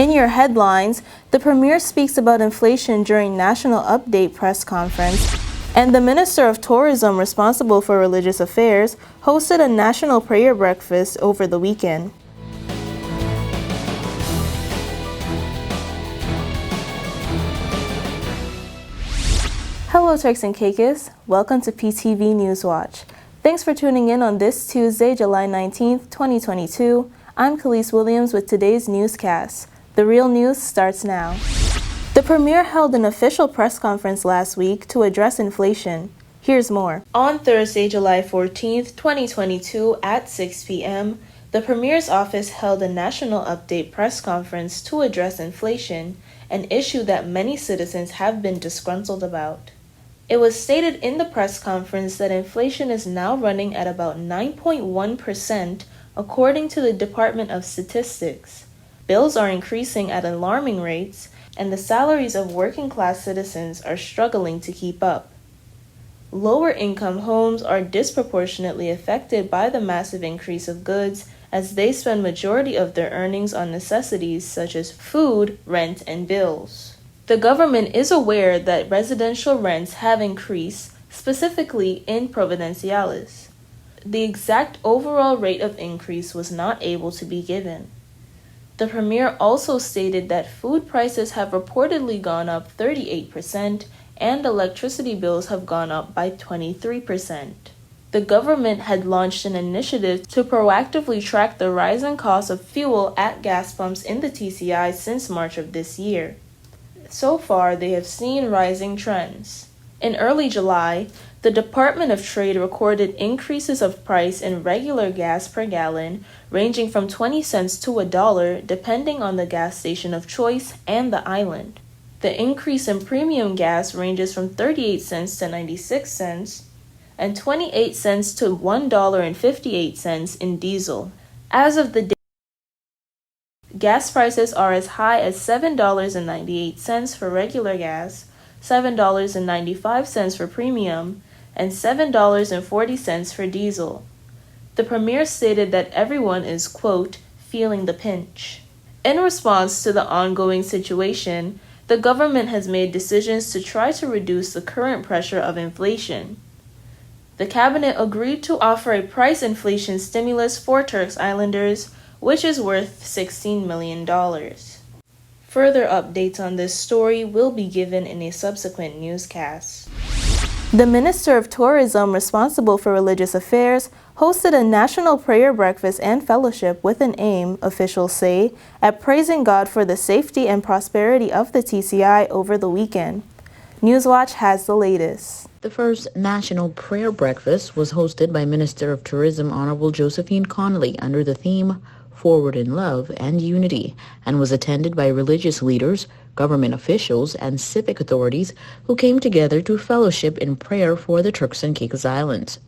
In your headlines, the Premier speaks about inflation during National Update press conference, and the Minister of Tourism responsible for religious affairs hosted a national prayer breakfast over the weekend. Hello Turks and Caicos, welcome to PTV News Watch. Thanks for tuning in on this Tuesday, July 19th, 2022. I'm Khalees Williams with today's newscast. The real news starts now. The Premier held an official press conference last week to address inflation. Here's more. On Thursday, July 14th, 2022 at 6 p.m., the Premier's office held a national update press conference to address inflation, an issue that many citizens have been disgruntled about. It was stated in the press conference that inflation is now running at about 9.1% according to the Department of Statistics. Bills are increasing at alarming rates, and the salaries of working-class citizens are struggling to keep up. Lower-income homes are disproportionately affected by the massive increase of goods as they spend majority of their earnings on necessities such as food, rent, and bills. The government is aware that residential rents have increased, specifically in Providenciales. The exact overall rate of increase was not able to be given. The Premier also stated that food prices have reportedly gone up 38% and electricity bills have gone up by 23%. The government had launched an initiative to proactively track the rising cost of fuel at gas pumps in the TCI since March of this year. So far, they have seen rising trends. In early July, the Department of Trade recorded increases of price in regular gas per gallon, ranging from 20 cents to $1 depending on the gas station of choice and the island. The increase in premium gas ranges from 38 cents to 96 cents, and 28 cents to $1.58 in diesel. As of the day, gas prices are as high as $7.98 for regular gas, $7.95 for premium, and $7.40 for diesel. The Premier stated that everyone is, quote, feeling the pinch. In response to the ongoing situation, the government has made decisions to try to reduce the current pressure of inflation. The cabinet agreed to offer a price inflation stimulus for Turks Islanders, which is worth $16 million. Further updates on this story will be given in a subsequent newscast. The Minister of Tourism responsible for religious affairs hosted a national prayer breakfast and fellowship with an aim, officials say, at praising God for the safety and prosperity of the TCI over the weekend. Newswatch has the latest. The first national prayer breakfast was hosted by Minister of Tourism Honorable Josephine Connolly under the theme Forward in Love and Unity, and was attended by religious leaders, government officials, and civic authorities who came together to fellowship in prayer for the Turks and Caicos Islands.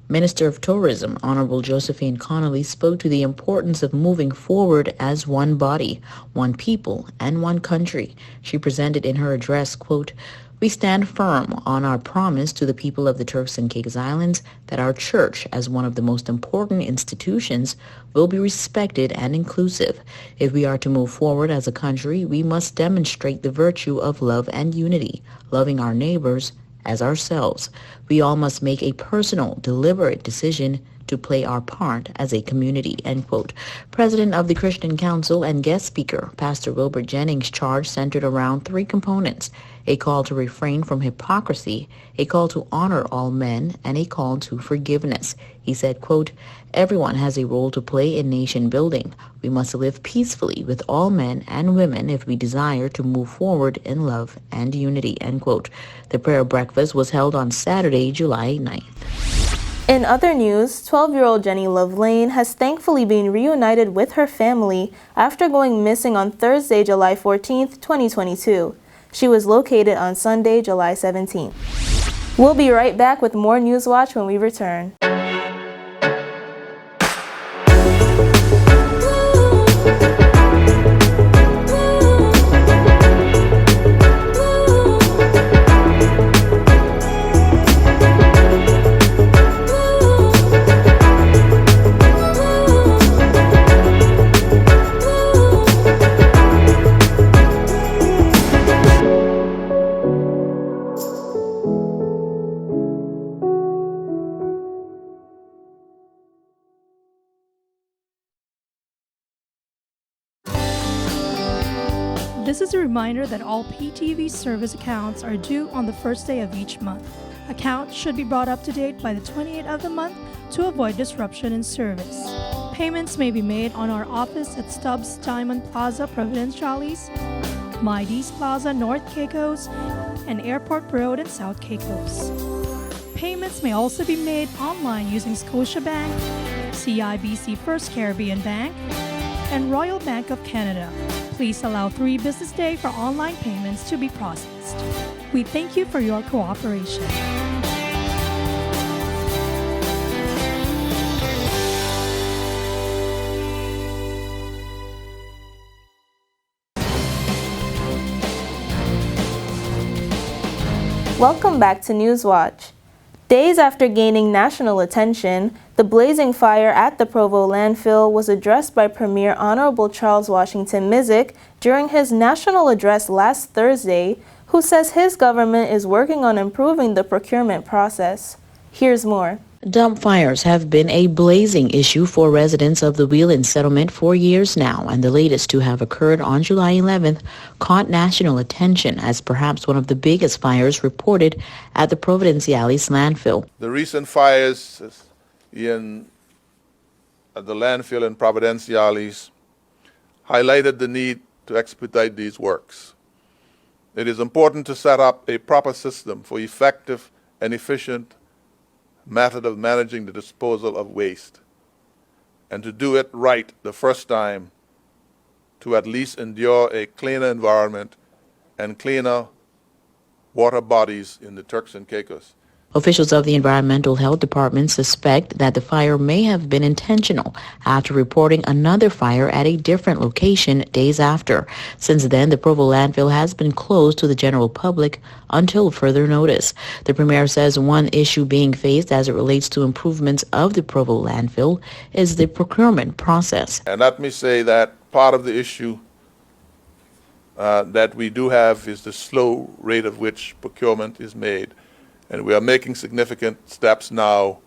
Minister of Tourism Honorable Josephine Connolly spoke to the importance of moving forward as one body, one people, and one country. She presented in her address, quote, "We stand firm on our promise to the people of the Turks and Caicos Islands that our church, as one of the most important institutions, will be respected and inclusive. If we are to move forward as a country, we must demonstrate the virtue of love and unity, loving our neighbors as ourselves. We all must make a personal, deliberate decision to play our part as a community," end quote. President of the Christian Council and guest speaker, Pastor Wilbert Jennings' charge centered around three components: a call to refrain from hypocrisy, a call to honor all men, and a call to forgiveness. He said, quote, "Everyone has a role to play in nation building. We must live peacefully with all men and women if we desire to move forward in love and unity," end quote. The prayer breakfast was held on Saturday, July 9th. In other news, 12-year-old Jenny Love Lane has thankfully been reunited with her family after going missing on Thursday, July 14th, 2022. She was located on Sunday, July 17th. We'll be right back with more Newswatch when we return. This is a reminder that all PTV service accounts are due on the first day of each month. Accounts should be brought up to date by the 28th of the month to avoid disruption in service. Payments may be made on our office at Stubbs Diamond Plaza, Providenciales, Mides Plaza, North Caicos, and Airport Road in South Caicos. Payments may also be made online using Scotiabank, CIBC First Caribbean Bank, and Royal Bank of Canada. Please allow 3 business days for online payments to be processed. We thank you for your cooperation. Welcome back to Newswatch. Days after gaining national attention, the blazing fire at the Provo landfill was addressed by Premier Honorable Charles Washington Mizik during his national address last Thursday, who says his government is working on improving the procurement process. Here's more. Dump fires have been a blazing issue for residents of the Wheelan settlement for years now, and the latest to have occurred on July 11th caught national attention as perhaps one of the biggest fires reported at the Providenciales landfill. The recent fires at the landfill in Providenciales highlighted the need to expedite these works. It is important to set up a proper system for effective and efficient method of managing the disposal of waste, and to do it right the first time to at least endure a cleaner environment and cleaner water bodies in the Turks and Caicos. Officials of the Environmental Health Department suspect that the fire may have been intentional after reporting another fire at a different location days after. Since then, the Provo landfill has been closed to the general public until further notice. The Premier says one issue being faced as it relates to improvements of the Provo landfill is the procurement process. And let me say that part of the issue that we do have is the slow rate of which procurement is made. And we are making significant steps now,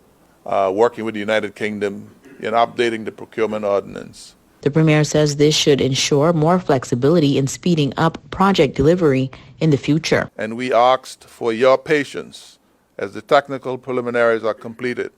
working with the United Kingdom in updating the procurement ordinance. The Premier says this should ensure more flexibility in speeding up project delivery in the future. And we asked for your patience as the technical preliminaries are completed.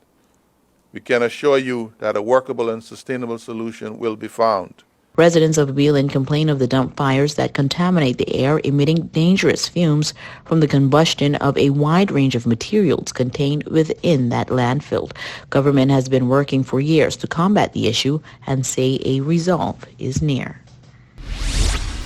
We can assure you that a workable and sustainable solution will be found. Residents of Wheelan complain of the dump fires that contaminate the air, emitting dangerous fumes from the combustion of a wide range of materials contained within that landfill. Government has been working for years to combat the issue and say a resolve is near.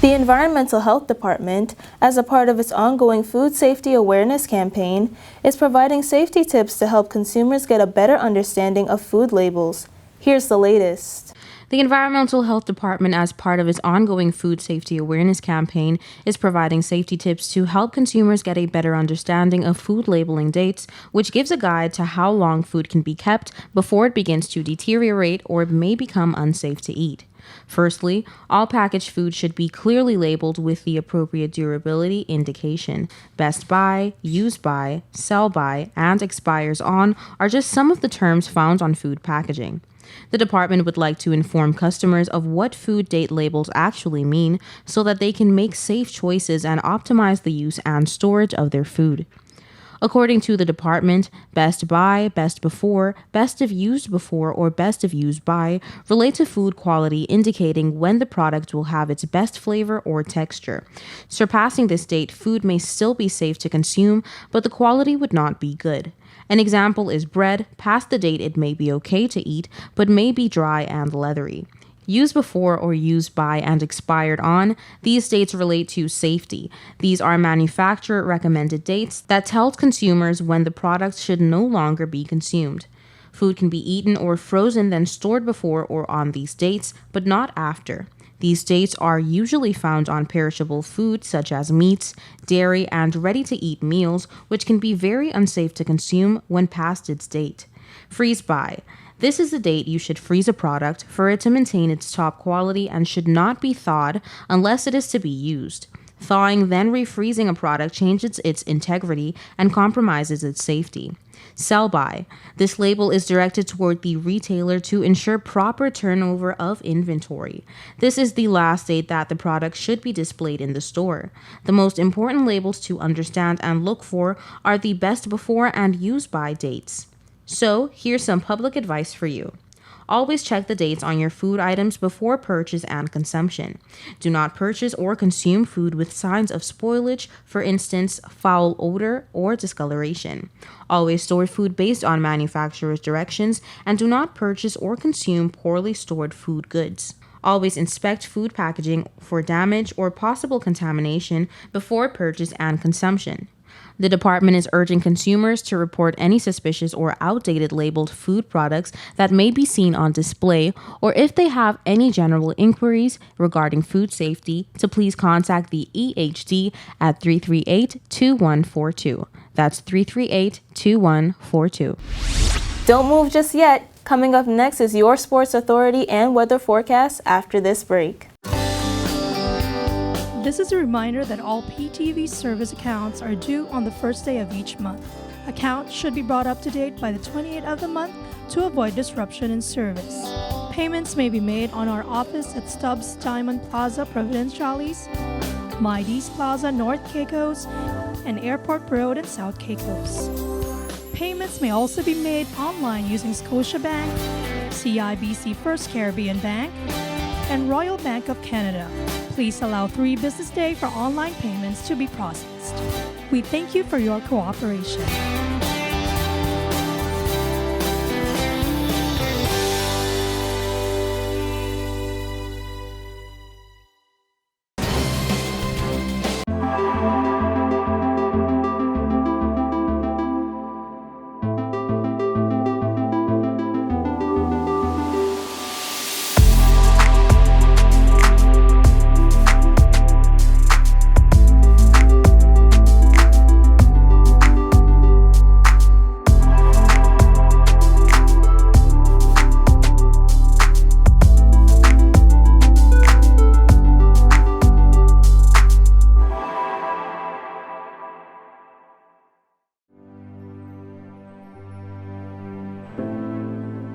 The Environmental Health Department, as a part of its ongoing food safety awareness campaign, is providing safety tips to help consumers get a better understanding of food labels. Here's the latest. The Environmental Health Department, as part of its ongoing food safety awareness campaign, is providing safety tips to help consumers get a better understanding of food labeling dates, which gives a guide to how long food can be kept before it begins to deteriorate or may become unsafe to eat. Firstly, all packaged food should be clearly labeled with the appropriate durability indication. Best by, use by, sell by, and expires on are just some of the terms found on food packaging. The department would like to inform customers of what food date labels actually mean so that they can make safe choices and optimize the use and storage of their food. According to the department, best by, best before, best of used before, or best of used by relate to food quality, indicating when the product will have its best flavor or texture. Surpassing this date, food may still be safe to consume, but the quality would not be good. An example is bread. Past the date, it may be okay to eat, but may be dry and leathery. Used before or used by and expired on, these dates relate to safety. These are manufacturer recommended dates that tell consumers when the product should no longer be consumed. Food can be eaten or frozen then stored before or on these dates, but not after. These dates are usually found on perishable food such as meats, dairy, and ready-to-eat meals, which can be very unsafe to consume when past its date. Freeze by. This is the date you should freeze a product for it to maintain its top quality and should not be thawed unless it is to be used. Thawing, then refreezing a product changes its integrity and compromises its safety. Sell by. This label is directed toward the retailer to ensure proper turnover of inventory. This is the last date that the product should be displayed in the store. The most important labels to understand and look for are the best before and use by dates. So, here's some public advice for you. Always check the dates on your food items before purchase and consumption. Do not purchase or consume food with signs of spoilage, for instance, foul odor or discoloration. Always store food based on manufacturer's directions and do not purchase or consume poorly stored food goods. Always inspect food packaging for damage or possible contamination before purchase and consumption. The department is urging consumers to report any suspicious or outdated labeled food products that may be seen on display, or if they have any general inquiries regarding food safety, to please contact the EHD at 338-2142. That's 338-2142. Don't move just yet. Coming up next is your sports authority and weather forecast after this break. This is a reminder that all PTV service accounts are due on the first day of each month. Accounts should be brought up to date by the 28th of the month to avoid disruption in service. Payments may be made on our office at Stubbs Diamond Plaza, Providenciales, Mides Plaza, North Caicos, and Airport Road in South Caicos. Payments may also be made online using Scotiabank, CIBC First Caribbean Bank, and Royal Bank of Canada. Please allow 3 business days for online payments to be processed. We thank you for your cooperation.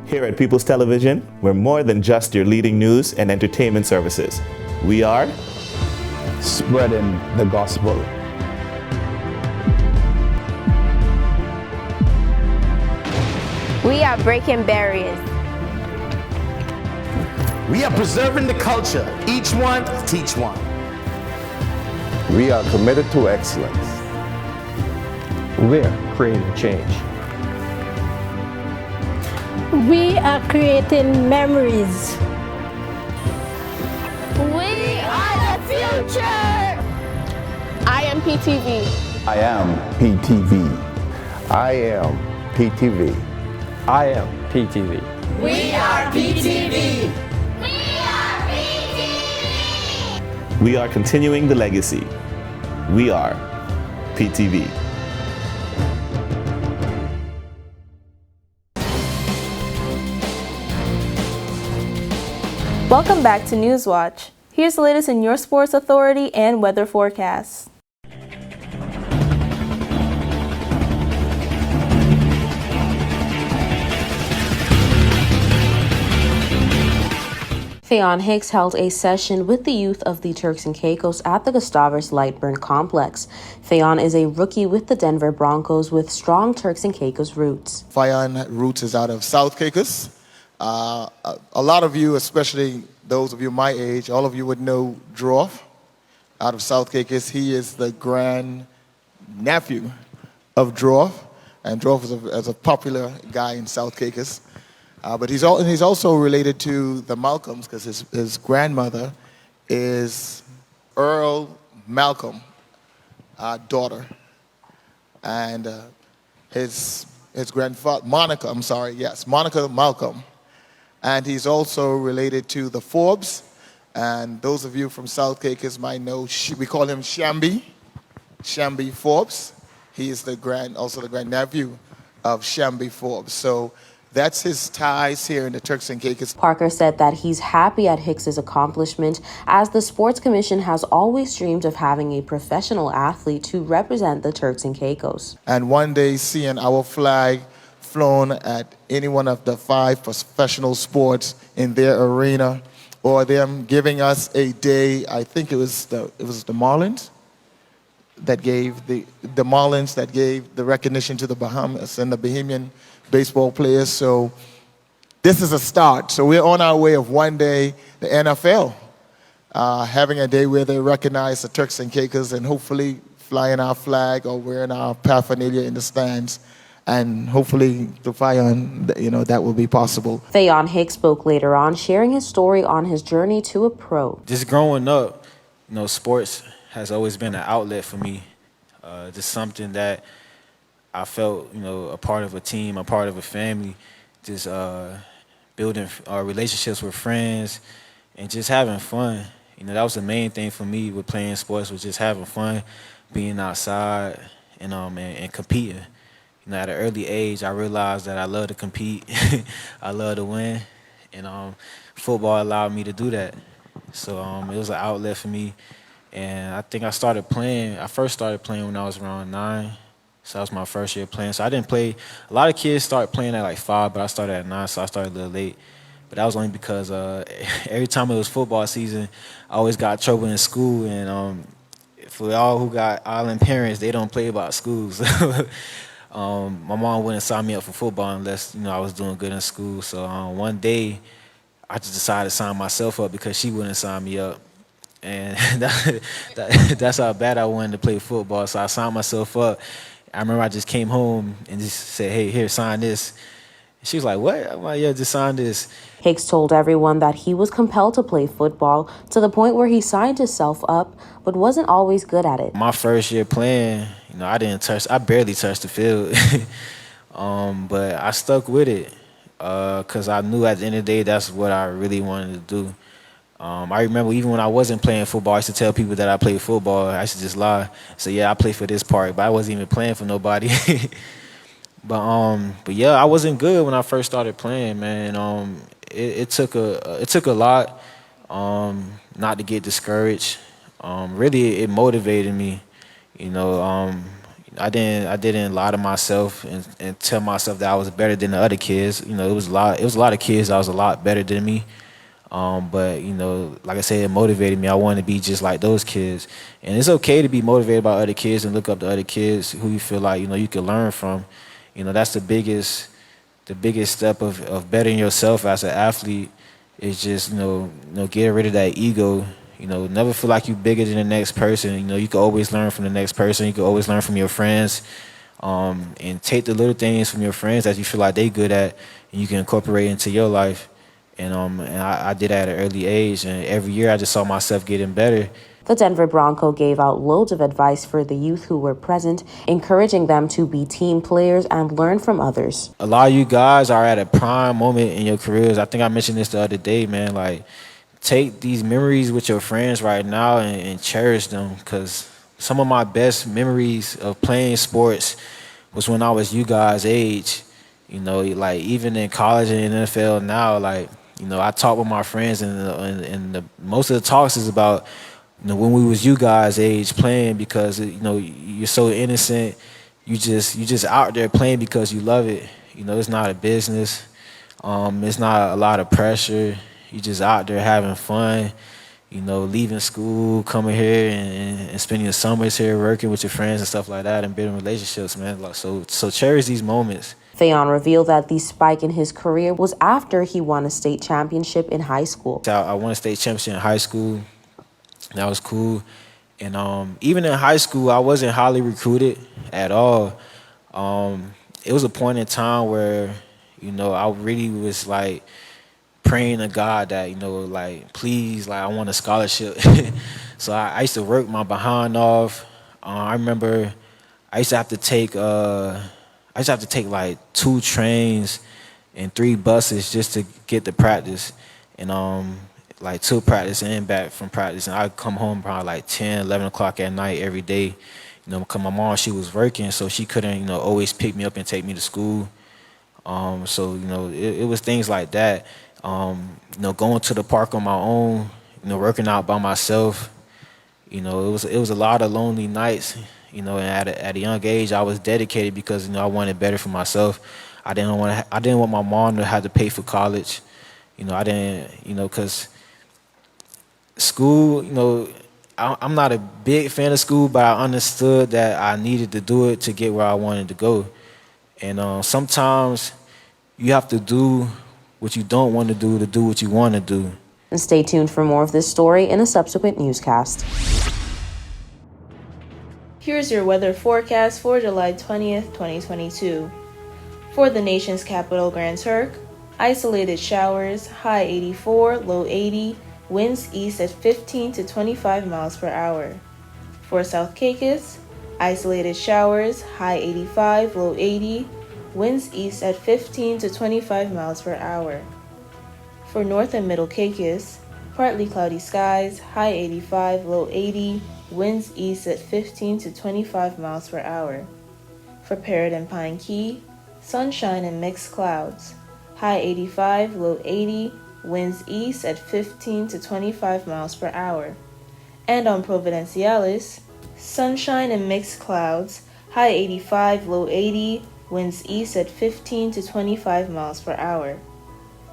Here at People's Television, we're more than just your leading news and entertainment services. We are spreading the gospel. We are breaking barriers. We are preserving the culture. Each one, teach one. We are committed to excellence. We're creating change. We are creating memories. We are the future. I am PTV. I am PTV. I am PTV. I am PTV. We are PTV. We are continuing the legacy. We are PTV. Welcome back to Newswatch. Here's the latest in your sports authority and weather forecasts. Theon Hicks held a session with the youth of the Turks and Caicos at the Gustavus Lightburn Complex. Theon is a rookie with the Denver Broncos with strong Turks and Caicos roots. Theon roots is out of South Caicos. A lot of you, especially those of you my age, all of you would know Droff out of South Caicos. He is the grand nephew of Droff, and Droff is a popular guy in South Caicos. But he's also related to the Malcolms because his grandmother is Earl Malcolm, daughter, and his grandfather Monica Malcolm, and he's also related to the Forbes. And those of you from South Caicos might know we call him Shambi Forbes. He is also the grandnephew of Shambi Forbes. So That's his ties here in the Turks and Caicos. Parker said that he's happy at Hicks's accomplishment, as the Sports Commission has always dreamed of having a professional athlete to represent the Turks and Caicos. And one day seeing our flag flown at any one of the 5 professional sports in their arena, or them giving us a day, I think it was the Marlins that gave the Marlins that gave the recognition to the Bahamas and the Bahamian baseball players. So this is a start. So we're on our way of one day the NFL having a day where they recognize the Turks and Caicos and hopefully flying our flag or wearing our paraphernalia in the stands. And hopefully, the Theon, that will be possible. Theon Hicks spoke later on, sharing his story on his journey to a pro. Just growing up, sports has always been an outlet for me. Just something that I felt, a part of a team, a part of a family. Just building relationships with friends and just having fun. That was the main thing for me with playing sports, was just having fun, being outside and competing. At an early age, I realized that I love to compete, I love to win, and football allowed me to do that. So it was an outlet for me, and I think I first started playing when I was around 9, so that was my first year playing. So I didn't play, a lot of kids start playing at like 5, but I started at 9, so I started a little late. But that was only because every time it was football season, I always got trouble in school, and for all who got island parents, they don't play about schools. My mom wouldn't sign me up for football unless, I was doing good in school. So one day, I just decided to sign myself up because she wouldn't sign me up. And that's how bad I wanted to play football. So I signed myself up. I remember I just came home and just said, hey, here, sign this. She was like, what? I'm like, yeah, just sign this. Hicks told everyone that he was compelled to play football to the point where he signed himself up, but wasn't always good at it. My first year playing, I barely touched the field. But I stuck with it because I knew at the end of the day, that's what I really wanted to do. I remember even when I wasn't playing football, I used to tell people that I played football. I used to just lie. So yeah, I play for this part, but I wasn't even playing for nobody. But yeah, I wasn't good when I first started playing, man. It took a lot not to get discouraged. Really, it motivated me. I didn't lie to myself and tell myself that I was better than the other kids. It was a lot of kids that was a lot better than me. But like I said, it motivated me. I wanted to be just like those kids. And it's okay to be motivated by other kids and look up to other kids who you feel like you can learn from. That's the biggest step of bettering yourself as an athlete, is just getting rid of that ego. Never feel like you're bigger than the next person. You can always learn from the next person. You can always learn from your friends, and take the little things from your friends that you feel like they good at, and you can incorporate into your life. And I did that at an early age, and every year I just saw myself getting better. The Denver Bronco gave out loads of advice for the youth who were present, encouraging them to be team players and learn from others. A lot of you guys are at a prime moment in your careers. I think I mentioned this the other day, man. Like, take these memories with your friends right now and cherish them, because some of my best memories of playing sports was when I was you guys' age. Like even in college and NFL now, like, I talk with my friends, and most of the talks is about when we was you guys' age playing, because you're so innocent. You just out there playing because you love it. It's not a business. It's not a lot of pressure. You just out there having fun. Leaving school, coming here and spending your summers here working with your friends and stuff like that, and building relationships, man. So cherish these moments. Theon revealed that the spike in his career was after he won a state championship in high school. I won a state championship in high school. That was cool. And even in high school, I wasn't highly recruited at all. It was a point in time where, I really was like praying to God that, like, please, like, I want a scholarship. So I used to work my behind off. I remember I used to have to take like 2 trains and 3 buses just to get to practice. And like 2 practice and back from practice. And I'd come home probably like 10, 11 o'clock at night every day. Because my mom, she was working, so she couldn't, always pick me up and take me to school. So it was things like that. Going to the park on my own, working out by myself. It was a lot of lonely nights. And at a young age, I was dedicated because I wanted better for myself. I didn't want my mom to have to pay for college. I didn't, because school, I'm not a big fan of school, but I understood that I needed to do it to get where I wanted to go. And sometimes you have to do what you don't want to do what you want to do. And stay tuned for more of this story in a subsequent newscast. Here's your weather forecast for July 20th, 2022. For the nation's capital, Grand Turk, isolated showers, high 84, low 80, winds east at 15 to 25 miles per hour. For South Caicos, isolated showers, high 85, low 80, winds east at 15 to 25 miles per hour. For North and Middle Caicos, partly cloudy skies, high 85, low 80, winds east at 15 to 25 miles per hour. For Parrot and Pine Key, sunshine and mixed clouds, high 85, low 80, winds east at 15 to 25 miles per hour. And on Providenciales, sunshine and mixed clouds, high 85, low 80, winds east at 15 to 25 miles per hour.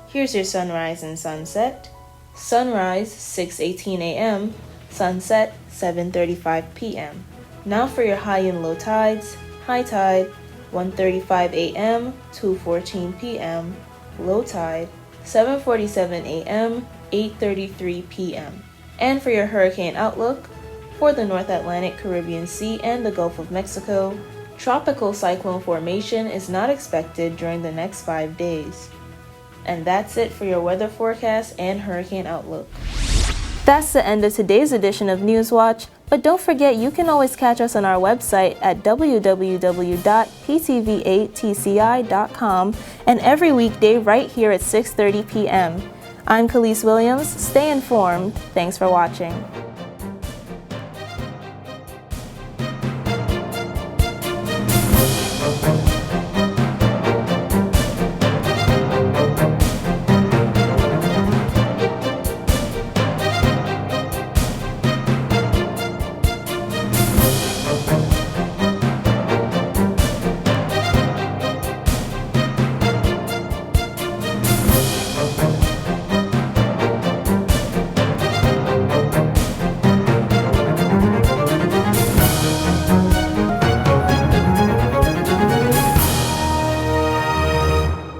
Here's your sunrise and sunset. Sunrise 6:18 a.m., sunset 7:35 p.m. Now for your high and low tides. High tide 1:35 a.m., 2:14 p.m. Low tide 7:47 a.m., 8:33 p.m. And for your hurricane outlook, for the North Atlantic, Caribbean Sea, and the Gulf of Mexico, tropical cyclone formation is not expected during the next 5 days. And that's it for your weather forecast and hurricane outlook. That's the end of today's edition of Newswatch, but don't forget you can always catch us on our website at www.ptv8tci.com and every weekday right here at 6:30 p.m. I'm Khalees Williams. Stay informed. Thanks for watching.